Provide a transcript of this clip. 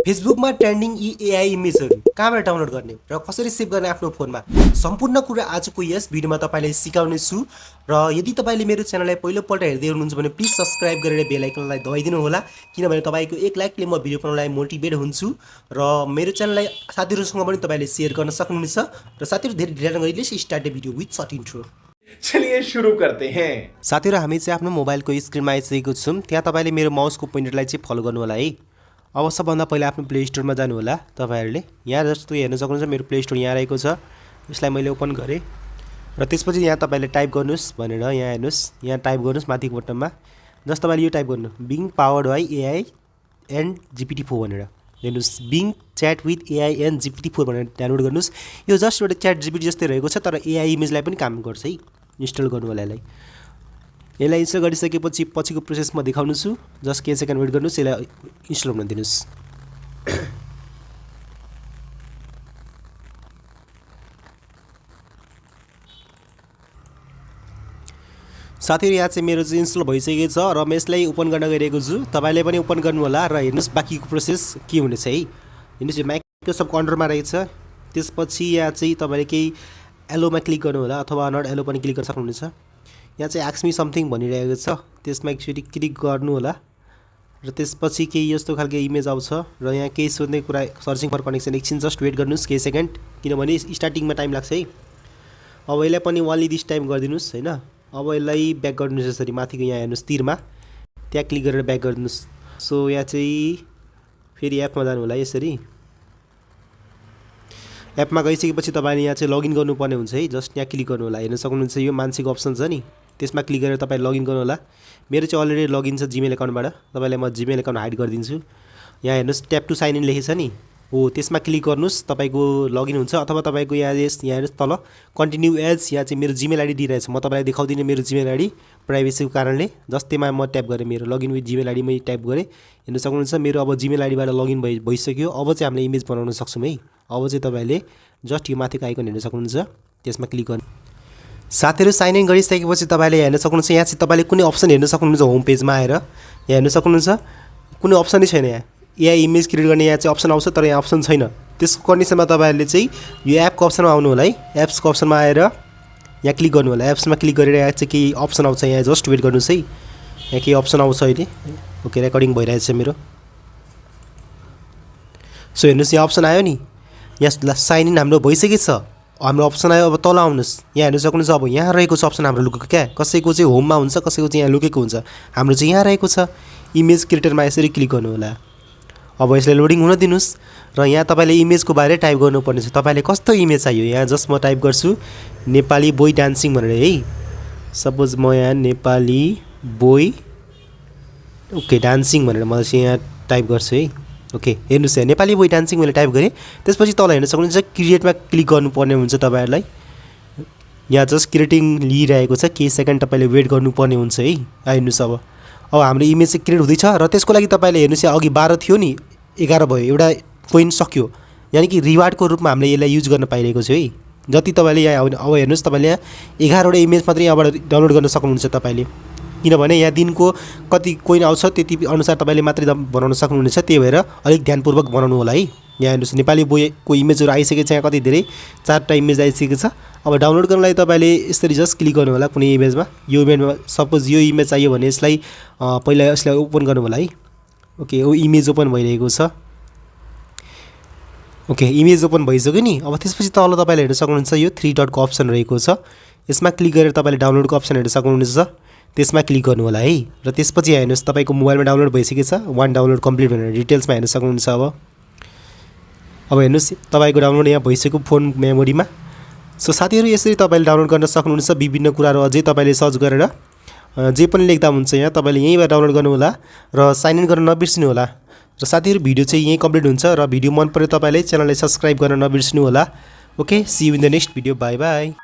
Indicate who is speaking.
Speaker 1: फेसबुकमा ट्रेन्डिङ यी एआई इमेजहरू कहाँबाट डाउनलोड गर्ने र कसरी सेभ गर्ने आफ्नो फोनमा सम्पूर्ण कुरा आजको यस भिडियोमा तपाईलाई सिकाउने छु। र यदि तपाईले मेरो च्यानललाई पहिलोपल्ट हेर्दै हुनुहुन्छ भने प्लिज सब्स्क्राइब गरेर बेल आइकनलाई दबाइदिनु होला, किनभने तपाईको एक लाइकले म भिडियो बनाउनलाई मोटिभेट हुन्छु र मेरो च्यानललाई साथीहरुसँग पनि तपाईले शेयर गर्न सक्नुहुनेछ। र साथीहरु धेरै ढिला नगरी let's start the video with short intro.
Speaker 2: चलिए शुरू करते हैं।
Speaker 1: साथीहरु हामी चाहिँ आफ्नो मोबाइलको स्क्रिनमा आइसकेको छौं। त्यहाँ तपाईले मेरो माउसको पोइन्टरलाई चाहिँ फलो गर्नु होला है। अब सबभन्दा पहिला आफ्नो प्ले स्टोरमा जानु होला तपाईहरुले। यहाँ जस्तो हेर्न सक्नुहुन्छ मेरो प्ले स्टोर यहाँ रहेको छ। यसलाई मैले ओपन गरे र त्यसपछि यहाँ तपाईले टाइप गर्नुस् भनेर यहाँ हेर्नुस्, यहाँ टाइप गर्नुस् माथिको बटनमा। जस्ट तपाईले यो टाइप गर्नु Bing powered by AI and GPT-4 भनेर हेर्नुस्। Bing chat with AI and GPT-4 भनेर डाउनलोड गर्नुस्। यो जस्ट एउटा च्याट GPT जस्तै रहेको छ तर एआई इमेजलाई पनि काम गर्छ है। इन्स्टल गर्नु होला यसलाई। यसलाई इन्स्टल गरिसकेपछि पछिको प्रोसेस म देखाउनु छु। जस्ट केही सेकेन्ड वेट गर्नुस्, यसलाई इन्स्टल हुन दिनुस्। साथीहरु यहाँ चाहिँ मेरो चाहिँ इन्स्टल भइसकेको छ र म यसलाई ओपन गर्न गइरहेको छु। तपाईले पनि ओपन गर्नु होला र हेर्नुस् बाकीको प्रोसेस के हुनेछ है। हेर्नुस् यो माइक्रोसफ्ट अन्डरमा रहेछ। त्यसपछि यहाँ चाहिँ तपाईले केही एलोमा क्लिक गर्नु होला अथवा नट एलो पनि क्लिक गर्न सक्नुहुनेछ। यहाँ चाहिँ आस्क मी समथिङ भनिरहेको छ, त्यसमा एकचोटि क्लिक गर्नु होला र त्यसपछि केही यस्तो खालको इमेज आउँछ र यहाँ केही सोध्ने कुरा सर्चिङ फर कनेक्सन। एकछिन जस्ट वेट गर्नुस् केही सेकेन्ड, किनभने स्टार्टिङमा टाइम लाग्छ है। अब यसलाई पनि वाली दिस टाइम गरिदिनुस् हैन। अब यसलाई ब्याक गर्नुस् यसरी माथिको यहाँ हेर्नुस् तीरमा, त्यहाँ क्लिक गरेर ब्याक गरिदिनुस्। सो यहाँ चाहिँ फेरि एपमा जानु होला यसरी। एपमा गइसकेपछि तपाईले यहाँ चाहिँ लगइन गर्नुपर्ने हुन्छ है। जस्ट यहाँ क्लिक गर्नु होला। हेर्न सक्नुहुन्छ यो मान्छेको अप्सन छ नि, त्यसमा क्लिक गरेर तपाईले लगइन गर्नु होला। मेरो चाहिँ अलरेडी लगइन छ जीमेल अकाउन्टबाट। तपाईलाई म जीमेल अकाउन्ट हाइड गरिदिन्छु। यहाँ हेर्नुस् ट्याप टु साइन इन लेखेछ नि, हो त्यसमा क्लिक गर्नुस्, तपाईको लगइन हुन्छ। अथवा तपाईको यहाँ हेर्नुस् तल कन्टिन्यू एज, यहाँ चाहिँ मेरो जीमेल आइडी दिइरहेछ। म तपाईलाई देखाउँदिनँ मेरो जीमेल आइडी प्राइभेसीको कारणले। जस्तैमा म ट्याप गरेँ मेरो लगइन विथ जीमेल आइडी मैले टाइप गरेँ। हेर्न सक्नुहुन्छ मेरो अब जीमेल आइडीबाट लगइन भइसक्यो। अब चाहिँ हामीले इमेज बनाउन सक्छौँ है। अब चाहिँ तपाईले जस्ट यो माथिको आइकन हेर्न सक्नुहुन्छ, त्यसमा क्लिक गर्नु। साथीहरु साइन इन गरिसकेपछि तपाईले हेर्न सक्नुहुन्छ यहाँ चाहिँ तपाईले कुनै अप्सन हेर्न सक्नुहुन्छ होम पेजमा आएर। यहाँ हेर्न सक्नुहुन्छ कुनै अप्सनै छैन। यहाँ एआई इमेज क्रिएट गर्ने यहाँ चाहिँ अप्सन आउँछ तर यहाँ अप्सन छैन। त्यसको कन्डिसनमा तपाईहरुले चाहिँ यो एपको अप्सनमा आउनु होला है। एप्सको अप्सनमा आएर यहाँ क्लिक गर्नु होला। एप्समा क्लिक गरेर यहाँ चाहिँ केही अप्सन आउँछ, यहाँ जस्ट वेट गर्नुस् है। यहाँ केही अप्सन आउँछ अहिले। ओके रेकर्डिङ भइरहेछ मेरो। सो हेर्नुस् यहाँ अप्सन आयो नि, यहाँ साइन इन हाम्रो भइसकेको छ। हाम्रो अप्सन आयो। अब तल आउनुस्, यहाँ हेर्न सक्नुहुन्छ अब यहाँ रहेको छ अप्सन हाम्रो लुकेको क्या। कसैको चाहिँ होममा हुन्छ, कसैको चाहिँ यहाँ लुकेको हुन्छ। हाम्रो चाहिँ यहाँ रहेको छ। इमेज क्रिएटरमा यसरी क्लिक गर्नु होला। अब यसलाई लोडिङ हुन दिनुस् र यहाँ तपाईले इमेजको बारे टाइप गर्नुपर्ने छ। तपाईले कस्तो इमेज चाहियो, यहाँ जस्ट म टाइप गर्छु नेपाली बोय डान्सिङ भनेर है। सपोज म यहाँ नेपाली बोय ओके डान्सिङ भनेर म चाहिँ यहाँ टाइप गर्छु है। ओके हेर्नुस् यहाँ नेपाली बोय डान्सिङ मैले टाइप गरेँ। त्यसपछि तल हेर्न सक्नुहुन्छ क्रिएटमा क्लिक गर्नुपर्ने हुन्छ तपाईहरुलाई। यहाँ जस्ट क्रिएटिङ लिइरहेको छ, केही सेकेन्ड तपाईले वेट गर्नुपर्ने हुन्छ है। हेर्नुस् अब हाम्रो इमेज चाहिँ क्रिएट हुँदैछ र त्यसको लागि तपाईले हेर्नुस् यहाँ अघि 12 थियो नि 11 भयो, एउटा पोइन्ट सक्यो। यानी कि रिवार्डको रूपमा हामीले यसलाई युज गर्न पाइरहेको छु है। जति तपाईले यहाँ अब हेर्नुस् तपाईले यहाँ 11 वटा इमेज मात्रै यहाँबाट डाउनलोड गर्न सक्नुहुन्छ तपाईले, किनभने यहाँ दिनको कति कोइन आउँछ त्यति अनुसार तपाईले मात्रै बनाउन सक्नुहुनेछ। त्यही भएर अलिक ध्यानपूर्वक बनाउनु होला है। यहाँ हेर्नुस् नेपाली बोयको इमेजहरु आइसकेको छ। यहाँ कति धेरै 4टा इमेज आइसकेको छ। अब डाउनलोड गर्नलाई तपाईले यसरी जस्ट क्लिक गर्नु होला कुनै इमेजमा। यो इमेजमा सपोज यो इमेज चाहियो भने यसलाई पहिला यसलाई ओपन गर्नु होला है। ओके यो इमेज ओपन भइरहेको छ। ओके इमेज ओपन भइसक्यो नि। अब त्यसपछि तल तपाईले हेर्न सक्नुहुन्छ यो 3 डटको अप्सन रहेको छ। यसमा क्लिक गरेर तपाईले डाउनलोडको अप्सन हेर्न सक्नुहुनेछ। त्यसमा क्लिक गर्नु होला है। र त्यसपछि हेर्नुस् तपाईको मोबाइलमा डाउनलोड भइसकेको छ। 1 डाउनलोड कम्प्लिट भनेर डिटेल्समा हेर्न सक्नुहुन्छ। अब हेर्नुस् तपाईको डाउनलोड यहाँ भइसक्यो फोन मेमोरीमा। सो साथीहरु यसरी तपाईले डाउनलोड गर्न सक्नुहुनेछ। विभिन्न कुराहरु अझै तपाईले सर्च गरेर जे पनि लेख्दा हुन्छ यहाँ तपाईले यहीँबाट डाउनलोड गर्नु होला र साइन इन गर्न नबिर्सिनु होला। र साथीहरु भिडियो चाहिँ यही कम्प्लिट हुन्छ र भिडियो मन पर्यो तपाईले च्यानललाई सब्स्क्राइब गर्न नबिर्सिनु होला। Okay see you in the next video. Bye by.